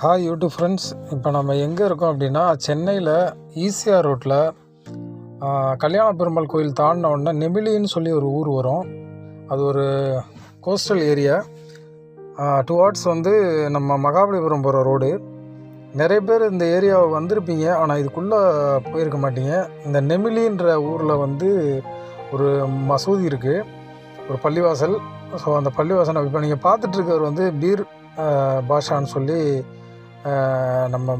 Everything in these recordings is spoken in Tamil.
Hi YouTube friends. இப்போ நம்ம எங்கே இருக்கோம் அப்படின்னா, சென்னையில் ஈசிஆர் ரோட்டில் கல்யாண பெருமாள் கோயில் தாண்டின உடனே நெமிலின்னு சொல்லி ஒரு ஊர் வரும். அது ஒரு கோஸ்டல் ஏரியா. டுவார்ட்ஸ் நம்ம மகாபலிபுரம் போகிற ரோடு. நிறைய பேர் இந்த ஏரியாவை வந்திருப்பீங்க, ஆனால் இதுக்குள்ளே போயிருக்க மாட்டீங்க. இந்த நெமிலின்ற ஊரில் ஒரு மசூதி இருக்குது, ஒரு பள்ளிவாசல். ஸோ அந்த பள்ளிவாசல் இப்போ நீங்கள் பார்த்துட்ருக்கவர் பீர் பாஷான்னு சொல்லி நம்ம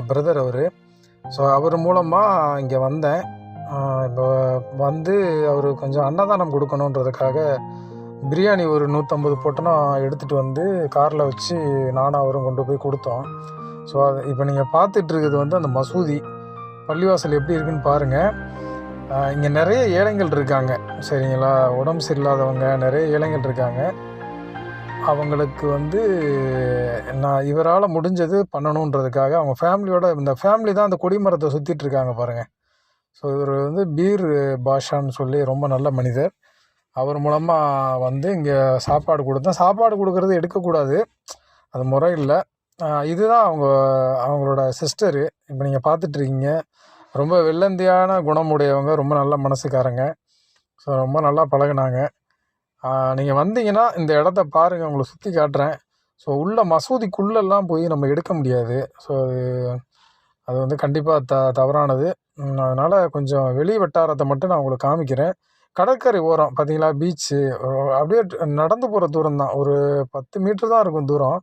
பிரதர் அவர். ஸோ அவர் மூலமாக இங்கே வந்தேன். இப்போ அவர் கொஞ்சம் அன்னதானம் கொடுக்கணுன்றதுக்காக பிரியாணி ஒரு 150 பொட்டணம் எடுத்துகிட்டு காரில் வச்சு நானும் அவரும் கொண்டு போய் கொடுத்தோம். ஸோ அது இப்போ நீங்கள் பார்த்துட்ருக்குது அந்த மசூதி பள்ளிவாசல் எப்படி இருக்குன்னு பாருங்கள். இங்கே நிறைய ஏழைகள் இருக்காங்க, சரிங்களா? உடம்பு சரியில்லாதவங்க நிறைய ஏழைகள் இருக்காங்க. அவங்களுக்கு நான் இவரால் முடிஞ்சது பண்ணணுன்றதுக்காக அவங்க ஃபேமிலியோட, இந்த ஃபேமிலி தான் அந்த கொடிமரத்தை சுற்றிட்டு இருக்காங்க பாருங்கள். ஸோ இவர் பீர் பாஷான்னு சொல்லி ரொம்ப நல்ல மனிதர். அவர் மூலமாக இங்கே சாப்பாடு கொடுத்தேன். சாப்பாடு கொடுக்கறது எடுக்கக்கூடாது, அது முறை இல்லை. இதுதான் அவங்களோட சிஸ்டரு. இப்போ நீங்கள் பார்த்துட்ருக்கீங்க, ரொம்ப வெள்ளந்தியான குணமுடையவங்க, ரொம்ப நல்ல மனசுக்காரங்க. ஸோ ரொம்ப நல்லா பழகினாங்க. நீங்கள் வந்தீங்கன்னா இந்த இடத்த பாருங்கள், உங்களை சுற்றி காட்டுறேன். ஸோ உள்ள மசூதிக்குள்ளெல்லாம் போய் நம்ம எடுக்க முடியாது. ஸோ அது கண்டிப்பாக தவறானது. அதனால் கொஞ்சம் வெளி வட்டாரத்தை மட்டும் நான் உங்களுக்கு காமிக்கிறேன். கடற்கரை ஓரம் பார்த்தீங்களா, பீச்சு அப்படியே நடந்து போகிற தூரம் தான், ஒரு 10 மீட்ரு தான் இருக்கும் தூரம்.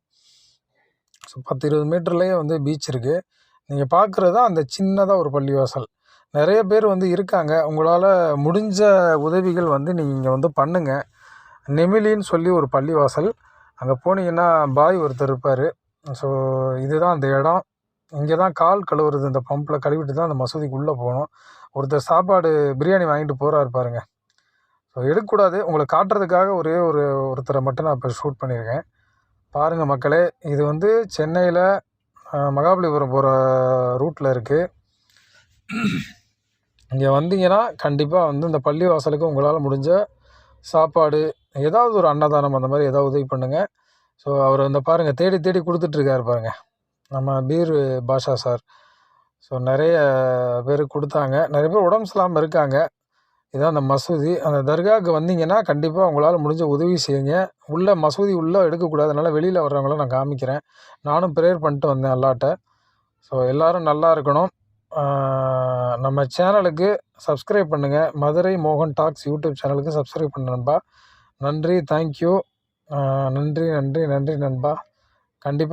ஸோ 10-20 மீட்டர்லேயே பீச் இருக்குது. நீங்கள் பார்க்குறது தான் அந்த சின்னதாக ஒரு பள்ளிவாசல். நிறைய பேர் இருக்காங்க. உங்களால் முடிஞ்ச உதவிகள் நீங்கள் இங்கே பண்ணுங்கள். நெமிலின்னு சொல்லி ஒரு பள்ளிவாசல், அங்கே போனீங்கன்னா பாய் ஒருத்தர் இருப்பார். ஸோ இதுதான் அந்த இடம். இங்கே தான் கால் கழுவுறது, இந்த பம்பில் கழுவிட்டு தான் அந்த மசூதிக்குள்ளே போகணும். ஒருத்தர் சாப்பாடு பிரியாணி வாங்கிட்டு போகிறாரு பாருங்க. ஸோ எடுக்கக்கூடாது, உங்களை காட்டுறதுக்காக ஒருத்தரை மட்டும் நான் இப்போ ஷூட் பண்ணியிருக்கேன். பாருங்கள் மக்களே, இது சென்னையில் மகாபலிபுரம் போகிற ரூட்டில் இருக்குது. இங்கே வந்தீங்கன்னா கண்டிப்பாக இந்த பள்ளிவாசலுக்கு உங்களால் முடிஞ்ச சாப்பாடு, ஏதாவது ஒரு அன்னதானம், அந்த மாதிரி ஏதாவது உதவி பண்ணுங்கள். ஸோ அவர் பாருங்கள், தேடி தேடி கொடுத்துட்ருக்காரு பாருங்கள், நம்ம பீர் பாஷா சார். ஸோ நிறைய பேர் கொடுத்தாங்க. நிறைய பேர் உடம்பு சரியில்லாமல் இருக்காங்க. இதான் அந்த மசூதி. அந்த தர்காவுக்கு வந்தீங்கன்னா கண்டிப்பாக உங்களால் முடிஞ்ச உதவி செய்யுங்க. மசூதி உள்ளே எடுக்கக்கூடாது, அதனால் வெளியில் வர்றவங்கள நான் காமிக்கிறேன். நானும் ப்ரேயர் பண்ணிட்டு வந்தேன் அல்லாட்ட. ஸோ எல்லோரும் நல்லா இருக்கணும். நம்ம சேனலுக்கு சப்ஸ்கிரைப் பண்ணுங்கள். மதுரை மோகன் டாக்ஸ் யூடியூப் சேனலுக்கு சப்ஸ்கிரைப் பண்ண நண்பா. நன்றி, தேங்க்யூ. நன்றி நண்பா. கண்டிப்பாக